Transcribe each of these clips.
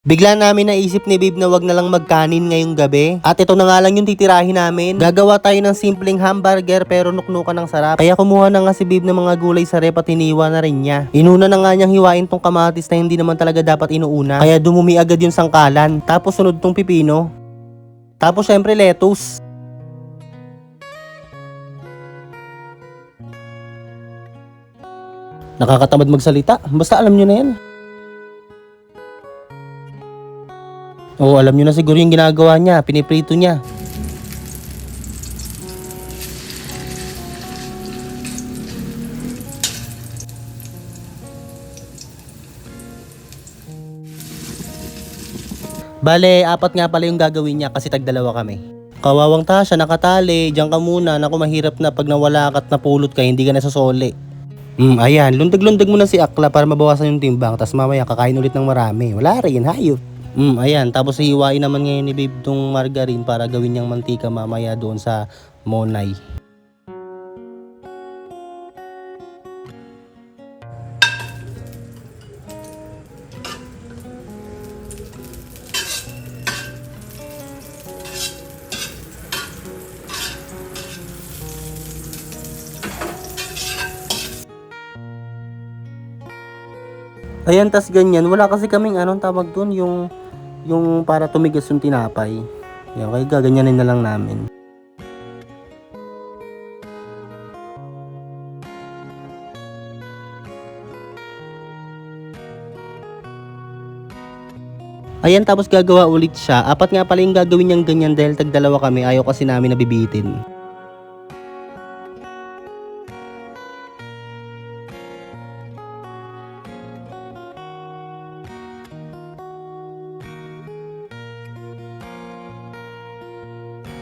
Bigla namin naisip ni Babe na wag na lang magkanin ngayong gabi. At ito na nga lang yung titirahin namin. Gagawa tayo ng simpleng hamburger pero nuknukan ng sarap. Kaya kumuha na nga si Babe ng mga gulay sa rep at iniwa na rin niya. Inuna na nga niyang hiwain tong kamatis na hindi naman talaga dapat inuuna. Kaya dumumi agad yung sangkalan. Tapos sunod tong pipino. Tapos syempre lettuce. Nakakatamad magsalita. Basta alam nyo na yan. Oo, alam nyo na siguro yung ginagawa niya. Piniprito niya. Bale, apat nga pala yung gagawin niya kasi tagdalawa kami. Kawawang Tasha, nakatali. Diyan ka muna. Naku, mahirap na pag nawala ka at napulot ka, hindi ka nasasoli. Ayan. Lundag-lundag mo na si Akla para mabawasan yung timbang. Tapos mamaya kakain ulit ng marami. Wala rin, hayop. Ayan. Tapos hihiwain naman ngayon ni Babe tong margarine para gawin niyang mantika mamaya doon sa Monay. Ayan, tas ganyan. Wala kasi kaming anong tawag doon, yung para tumigas yung tinapay. Yan, kaya gaganyanin na lang namin. Ayan, tapos gagawa ulit siya. Apat nga pala yung gagawin niyang ganyan dahil tagdalawa kami. Ayaw kasi namin nabibitin.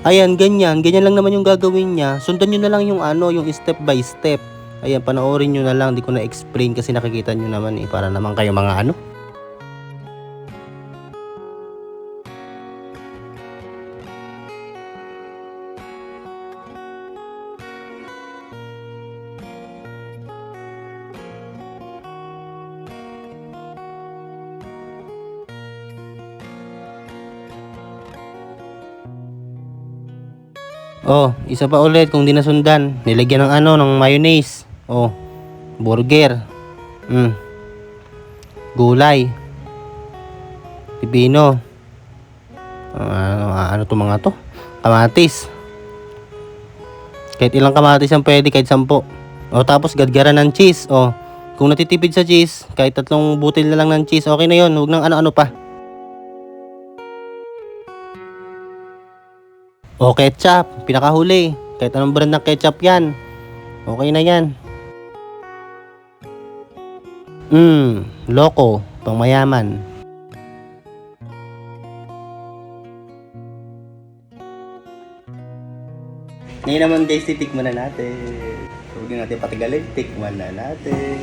Ayan, ganyan. Ganyan lang naman yung gagawin niya. Sundan nyo na lang yung yung step by step. Ayan, panoorin nyo na lang. Di ko na-explain kasi nakikita nyo naman para naman kayo mga Oh, isa pa ulit kung di nasundan. Nilagyan ng ng mayonnaise. Oh, burger. Gulay. Pipino. Ano to mga to? Kamatis. Kahit ilang kamatis ang pwede, kahit 10. Oh, tapos gadgaran ng cheese. Oh, kung natitipid sa cheese, kahit 3 butil na lang ng cheese, okay na 'yon. Huwag nang ano-ano pa. O ketchup, pinakahuli. Kahit anong brand ng ketchup yan. Okay na yan. Loco, pang mayaman. Ngayon naman guys, titikman na natin. Huwag na natin patigalin, tikman na natin.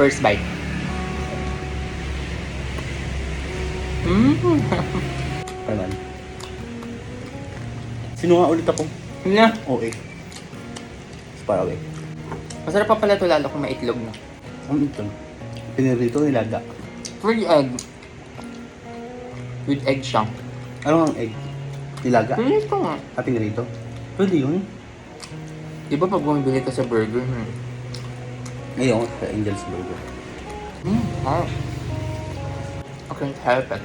First bite. Naman. Sino nga ulit ako? Yeah. Okay. Para away. Masarap pa pala ito lalo kung may itlog na. Ang ito. Pinirito, nilaga. Free egg. With egg siya. Ano ang egg? Nilaga? Pinito nga. Pinirito? Pwede yun. Di ba pag bumibili ka sa burger? Ngayon, sa Angel's Burger. Harap. I can't help it.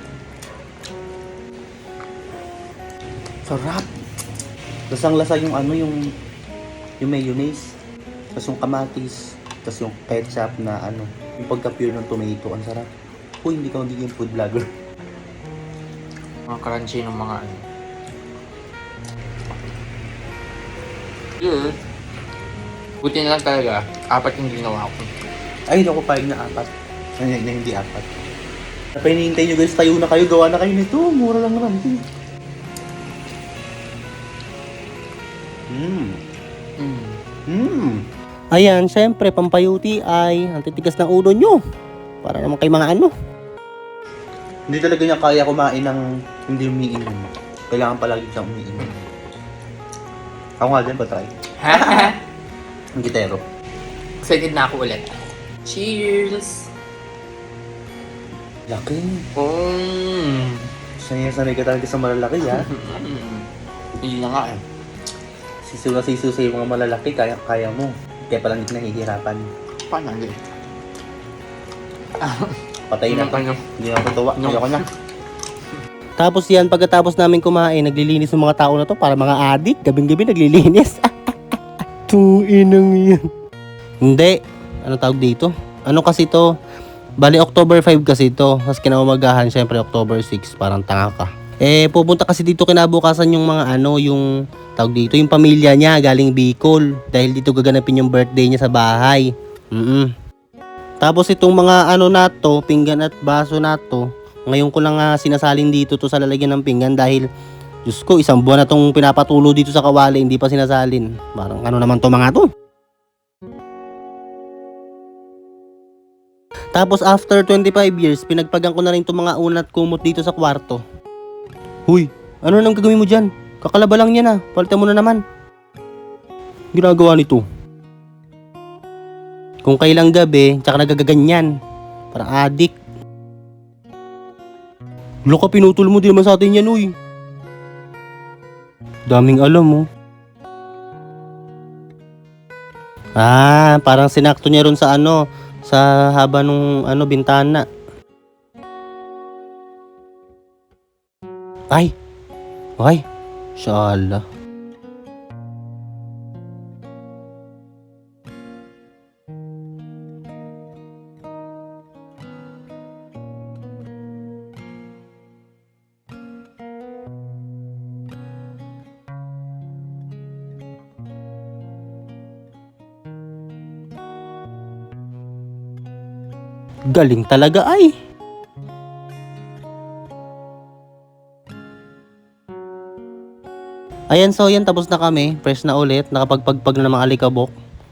Sarap! Lasang-lasa yung yung mayonnaise, tapos yung kamatis, tapos yung ketchup na yung pagka-pure ng tomato, ang sarap. Uy, hindi ka magiging food vlogger. Mga crunchy ng mga Yeah. Buti na lang talaga, 4 yung ginawa ko. Ay, hindi ako payag na 4. Ay, hindi 4. Napay hinihintay nyo guys, tayo na kayo, gawa na kayo nito. Mura lang naman. Ayan, syempre, pampayuti ay ang titigas ng ulo nyo. Para naman kay mga Hindi talaga niya kaya kumain ng hindi umiinom. Kailangan palagi siyang umiinom. Ako nga din, patry. Ang gitero. Excited na ako ulit. Cheers! Laki. Mm. Sanay ka talaga sa malalaki, ha? Hindi na nga eh. Sisiw sa mga malalaki, kaya mo. Kaya pala hindi nahihirapan. Paano hindi? Patay na. Ano? Hindi na ako tuwa. No. Ayoko na. Tapos yan, pagkatapos namin kumain, naglilinis ng mga tao na to para mga adik. Gabing-gabi naglilinis. Tuinang yan. Hindi. Ano tawag dito? Ano kasi to? Bali, October 5 kasi to. Tapos kinaumagahan, syempre October 6. Parang tanga ka. Pupunta kasi dito kinabukasan yung mga yung tawag dito, yung pamilya niya galing Bicol. Dahil dito gaganapin yung birthday niya sa bahay. Tapos itong mga na to, pinggan at baso na to, ngayon ko lang sinasalin dito to sa lalagyan ng pinggan dahil Diyos ko, isang buwan na tong pinapatulo dito sa kawali, hindi pa sinasalin. Parang naman to mga to. Tapos after 25 years, pinagpagan ko na rin itong mga unat kumot dito sa kwarto. Huy, ano nang gagawin mo dyan? Kakalaba lang yan palitan mo na naman. Ginagawa nito. Kung kailang gabi, tsaka nagagaganyan. Parang adik. Loko, pinutol mo din naman sa atin yan, uy. Daming alam mo. Parang sinakto niya ron sa sa haba nung bintana. Ay, shala. Galing talaga ay. Ayan, so yan, tapos na kami. Fresh na ulit. Nakapagpagpag na ng mga alikabok.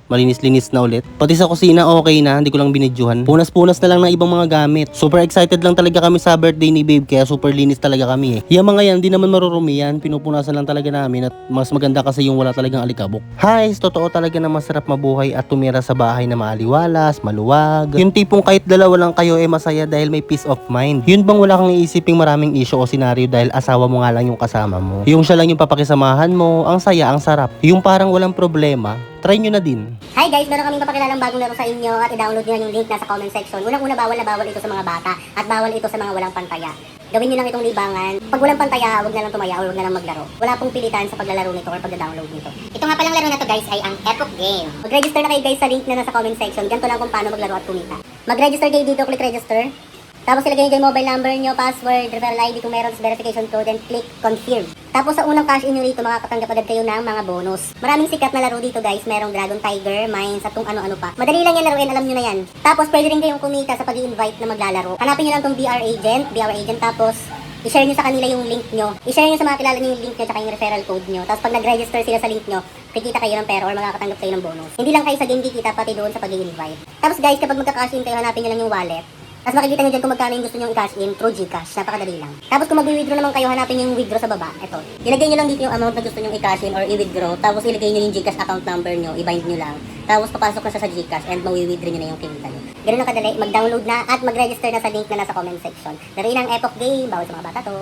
Malinis-linis na ulit. Pati sa kusina okay na, hindi ko lang binidyohan. Punas-punas na lang ng ibang mga gamit. Super excited lang talaga kami sa birthday ni babe, kaya super linis talaga kami Yung mga yan, di naman marurumi yan. Pinupunasan lang talaga namin at mas maganda kasi yung wala talagang alikabok. Guys, totoo talaga na masarap mabuhay at tumira sa bahay na maaliwalas, maluwag. Yung tipong kahit dalawa lang kayo masaya dahil may peace of mind. Yun bang wala kang iisiping maraming issue o senaryo dahil asawa mo nga lang yung kasama mo. Yung siya lang yung papakisamahan mo, ang saya, ang sarap. Yung parang walang problema. Try nyo na din. Hi guys, meron kaming papakilalang bagong laro sa inyo at i-download nyo lang yung link nasa comment section. Unang-una, bawal na bawal ito sa mga bata at bawal ito sa mga walang pantaya. Gawin nyo lang itong libangan. Pag walang pantaya, huwag na lang tumaya o huwag na lang maglaro. Wala pong pilitan sa paglalaro nito or pagda-download nito. Ito nga palang laro na to guys ay ang Epoch Game. Mag-register na kayo guys sa link na nasa comment section. Ganito lang kung paano maglaro at kumita. Mag-register kayo dito, click register. Tapos ilagay nyo yung mobile number nyo, password, referral ID kung meron, verification code, and click confirm. Tapos sa unang cash in nyo rito, makakatanggap agad kayo ng mga bonus. Maraming sikat na laro dito guys, merong Dragon Tiger, Mines, at kung ano-ano pa. Madali lang yan laruin, alam nyo na yan. Tapos pwede rin kayong kumita sa pag-i-invite na maglalaro. Hanapin nyo lang tong BR Agent, tapos i-share nyo sa kanila yung link nyo. I-share nyo sa mga kilala nyo yung link nyo tsaka yung referral code nyo. Tapos pag nag-register sila sa link nyo, kikita kayo ng pera or makakatanggap kayo ng bonus. Hindi lang kayo sa game kikita, pati doon sa pag-i-invite. Tapos guys, kapag magka-cash in kayo, hanapin nyo lang yung wallet. Tapos makikita nyo dyan kung magkano yung gusto nyo i-cash in through Gcash. Napakadali lang. Tapos kung mag-withdraw naman kayo, hanapin nyo yung withdraw sa baba. Ito. Ilagay nyo lang dito yung amount na gusto nyo i-cash in or i-withdraw. Tapos ilagay nyo yung Gcash account number nyo. I-bind nyo lang. Tapos papasok na siya sa Gcash and mawi-withdraw nyo na yung kinita nyo. Ganun lang kadali. Mag-download na at mag-register na sa link na nasa comment section. Laruin ang Epoch Game. Bawal sa mga bata to.